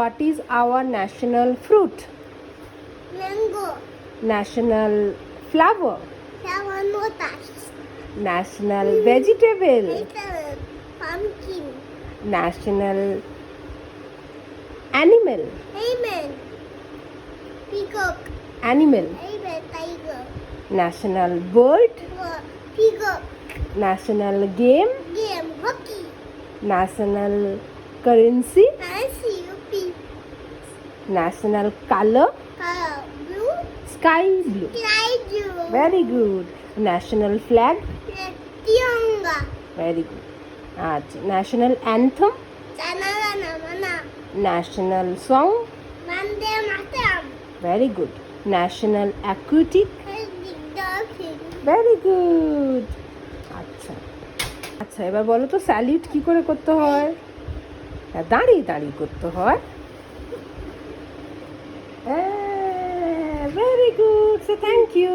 What is our national fruit? Mango. National flower? Lotus. National vegetable? Vegetable. Pumpkin. National animal? Amen. Peacock. Animal. Amen. Tiger. National bird? Peacock. National game? Game. Hockey. National currency? Fancy. Yuppie. National color? Blue. Sky blue. Sky blue. Very good. National flag? Tiranga. Very good. National anthem? Janagana Mana. National song? Vande Mataram. Very good. National aquatic? Dolphin. Very good. আচ্ছা আচ্ছা, এবার বলো তো salute কি করে করতে হয়? দাঁড়িয়ে দাঁড়িয়ে করতে হয়। Very good, so thank you.